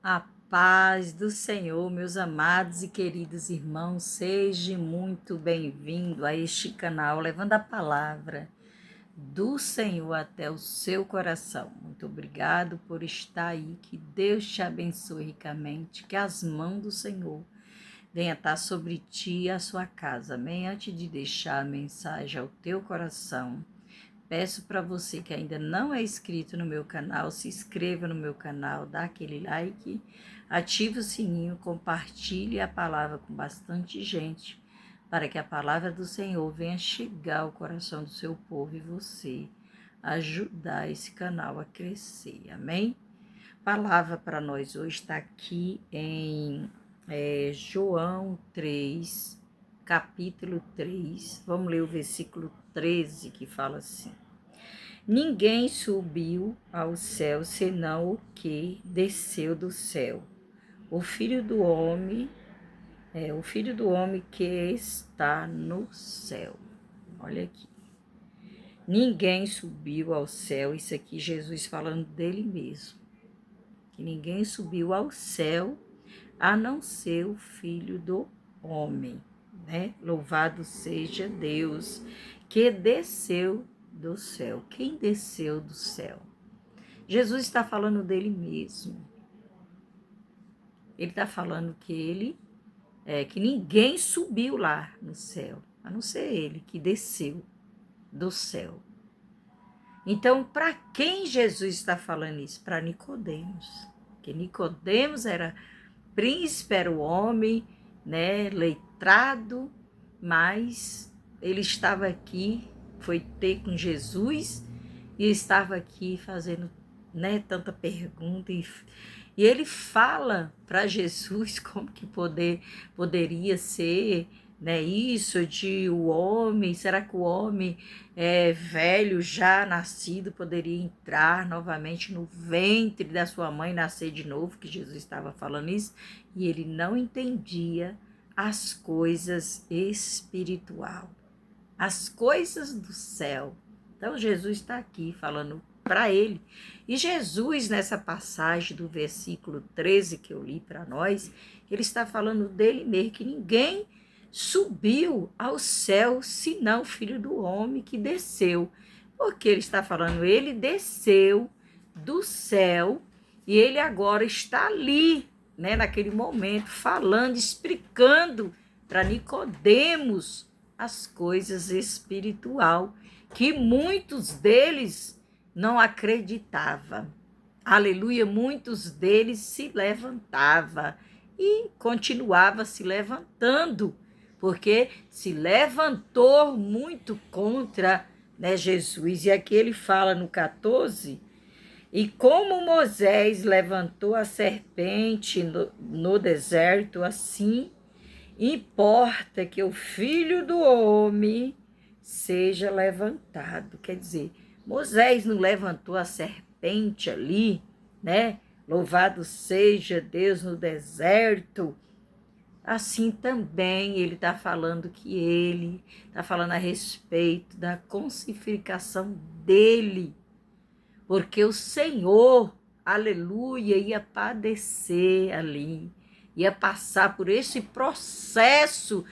A paz do Senhor, meus amados e queridos irmãos, seja muito bem-vindo a este canal, levando a palavra do Senhor até o seu coração. Muito obrigado por estar aí, que Deus te abençoe ricamente, que as mãos do Senhor venham estar sobre ti e a sua casa. Amém? Antes de deixar a mensagem ao teu coração, peço para você que ainda não é inscrito no meu canal, se inscreva no meu canal, dá aquele like, ative o sininho, compartilhe a palavra com bastante gente, para que a palavra do Senhor venha chegar ao coração do seu povo e você ajudar esse canal a crescer. Amém? Palavra para nós hoje está aqui em João 3, capítulo 3. Vamos ler o versículo 13, que fala assim: Ninguém subiu ao céu senão o que desceu do céu. O Filho do Homem que está no céu. Olha aqui. Ninguém subiu ao céu, isso aqui Jesus falando dele mesmo. Que ninguém subiu ao céu a não ser o Filho do Homem, né? Louvado seja Deus que desceu do céu. Quem desceu do céu? Jesus está falando dele mesmo. Ele está falando que que ninguém subiu lá no céu, a não ser ele que desceu do céu. Então, para quem Jesus está falando isso? Para Nicodemos. Porque Nicodemos era príncipe, era o homem, né, letrado, mas ele estava aqui, foi ter com Jesus e estava aqui fazendo, né, tanta pergunta e ele fala para Jesus como que poderia ser, né, isso de o homem, será que o homem velho, já nascido, poderia entrar novamente no ventre da sua mãe e nascer de novo, que Jesus estava falando isso, e ele não entendia as coisas espiritual, as coisas do céu. Então Jesus está aqui falando para ele. E Jesus, nessa passagem do versículo 13 que eu li para nós, ele está falando dele mesmo, que ninguém subiu ao céu senão o Filho do Homem que desceu. Porque ele está falando, ele desceu do céu e ele agora está ali, né, naquele momento, falando, explicando para Nicodemos as coisas espiritual que muitos deles não acreditavam. Aleluia, muitos deles se levantavam e continuava se levantando, porque se levantou muito contra, né, Jesus. E aqui ele fala no 14, e como Moisés levantou a serpente no deserto, assim importa que o Filho do Homem seja levantado. Quer dizer, Moisés não levantou a serpente ali, né? Louvado seja Deus no deserto. Assim também ele está falando que ele está falando a respeito da crucificação dele. Porque o Senhor, aleluia, ia padecer ali, ia passar por esse processo,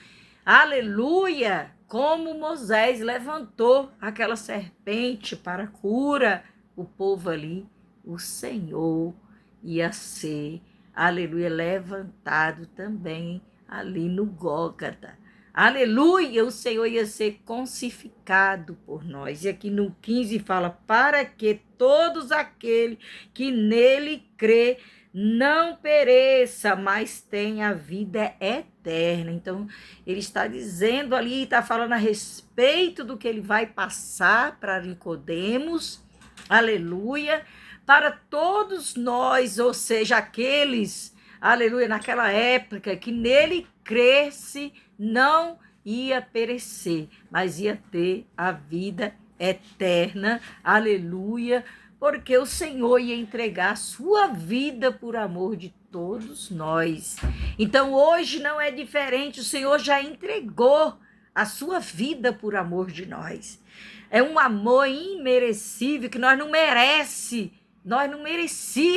aleluia, como Moisés levantou aquela serpente para cura o povo ali, o Senhor ia ser, aleluia, levantado também ali no Gólgota. Aleluia, o Senhor ia ser crucificado por nós. E aqui no 15 fala, para que todos aqueles que nele crê não pereça, mas tenha vida eterna. Então, ele está dizendo ali, está falando a respeito do que ele vai passar para Nicodemos, aleluia, para todos nós, ou seja, aqueles, aleluia, naquela época que nele cresce, não ia perecer, mas ia ter a vida eterna, aleluia, porque o Senhor ia entregar a sua vida por amor de todos nós. Então hoje não é diferente, o Senhor já entregou a sua vida por amor de nós. É um amor imerecível que nós não merecíamos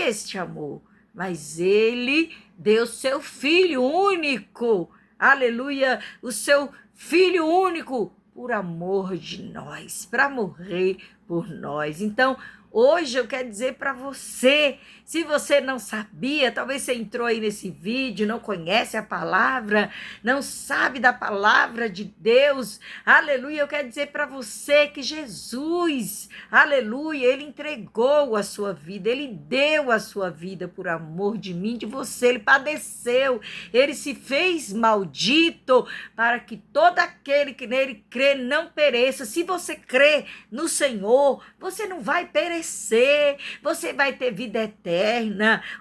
este amor, mas ele deu seu filho único, aleluia, o seu filho único por amor de nós, para morrer por nós. Então, hoje eu quero dizer para você, se você não sabia, talvez você entrou aí nesse vídeo, não conhece a palavra, não sabe da palavra de Deus, aleluia, eu quero dizer para você que Jesus, aleluia, ele entregou a sua vida, ele deu a sua vida por amor de mim, de você, ele padeceu, ele se fez maldito para que todo aquele que nele crê não pereça. Se você crê no Senhor, você não vai perecer, você vai ter vida eterna.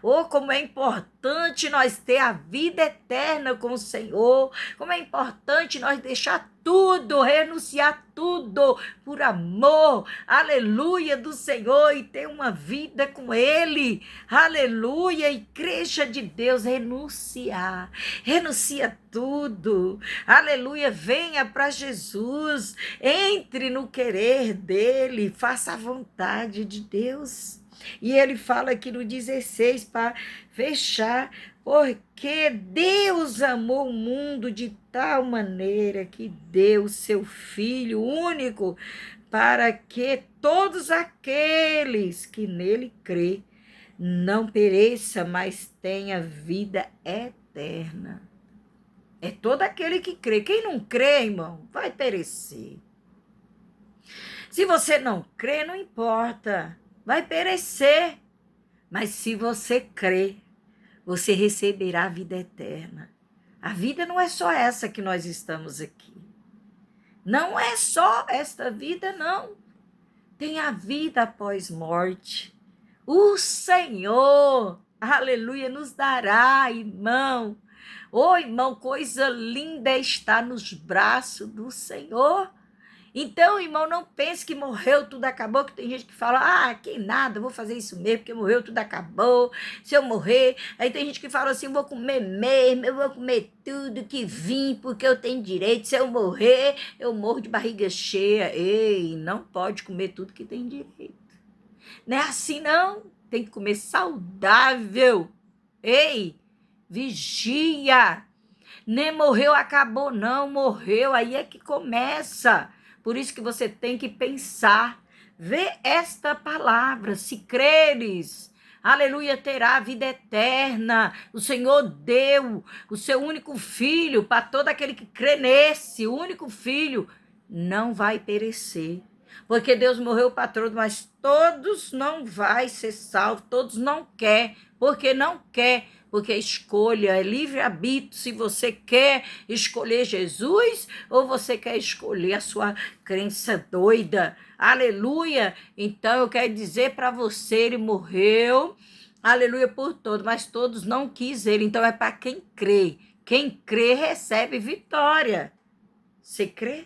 Oh, como é importante nós ter a vida eterna com o Senhor, como é importante nós deixar tudo, renunciar tudo por amor, aleluia, do Senhor e ter uma vida com Ele, aleluia, igreja de Deus, renuncia tudo, aleluia, venha para Jesus, entre no querer dEle, faça a vontade de Deus. E ele fala aqui no 16 para fechar, porque Deus amou o mundo de tal maneira que deu seu Filho único para que todos aqueles que nele crê não pereça, mas tenha vida eterna. É todo aquele que crê. Quem não crê, irmão, vai perecer. Se você não crê, não importa, vai perecer. Mas se você crê, você receberá a vida eterna. A vida não é só essa que nós estamos aqui. Não é só esta vida, não. Tem a vida após morte. O Senhor, aleluia, nos dará, irmão. Ô, irmão, coisa linda é estar nos braços do Senhor. Então, irmão, não pense que morreu, tudo acabou, que tem gente que fala, que nada, vou fazer isso mesmo, porque morreu, tudo acabou, se eu morrer. Aí tem gente que fala assim, vou comer mesmo, eu vou comer tudo que vim, porque eu tenho direito, se eu morrer, eu morro de barriga cheia. Ei, não pode comer tudo que tem direito. Não é assim, não. Tem que comer saudável. Ei, vigia. Nem morreu, acabou, não, morreu, aí é que começa. Por isso que você tem que pensar, vê esta palavra, se creres, aleluia, terá vida eterna. O Senhor deu o seu único filho para todo aquele que crê nesse, o único filho, não vai perecer. Porque Deus morreu para todos, mas todos não vai ser salvo, todos não quer, porque não quer. Porque a escolha é livre-arbítrio, se você quer escolher Jesus ou você quer escolher a sua crença doida. Aleluia! Então eu quero dizer para você, ele morreu, aleluia, por todos, mas todos não quis ele. Então é para quem crê. Quem crê recebe vitória. Você crê?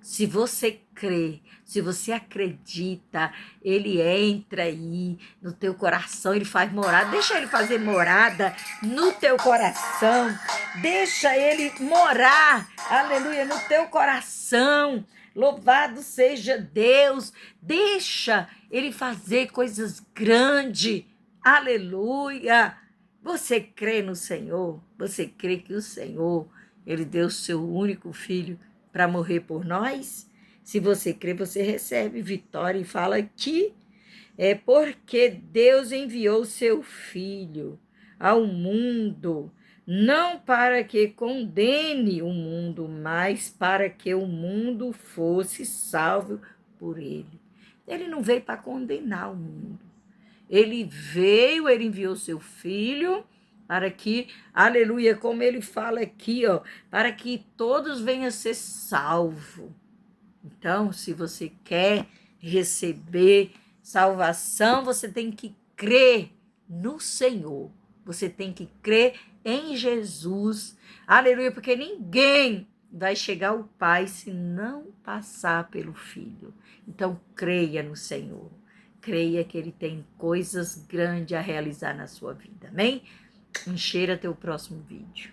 Se você crê, se você acredita, ele entra aí no teu coração, ele faz morada, deixa ele fazer morada no teu coração, deixa ele morar, aleluia, no teu coração, louvado seja Deus, deixa ele fazer coisas grandes, aleluia. Você crê no Senhor? Você crê que o Senhor, ele deu o seu único filho para morrer por nós? Se você crê, você recebe vitória. E fala que é porque Deus enviou seu Filho ao mundo, não para que condene o mundo, mas para que o mundo fosse salvo por ele. Ele não veio para condenar o mundo. Ele veio, ele enviou seu Filho para que, aleluia, como ele fala aqui, para que todos venham a ser salvos. Então, se você quer receber salvação, você tem que crer no Senhor. Você tem que crer em Jesus. Aleluia, porque ninguém vai chegar ao Pai se não passar pelo Filho. Então, creia no Senhor. Creia que Ele tem coisas grandes a realizar na sua vida. Amém? Um cheiro até o próximo vídeo.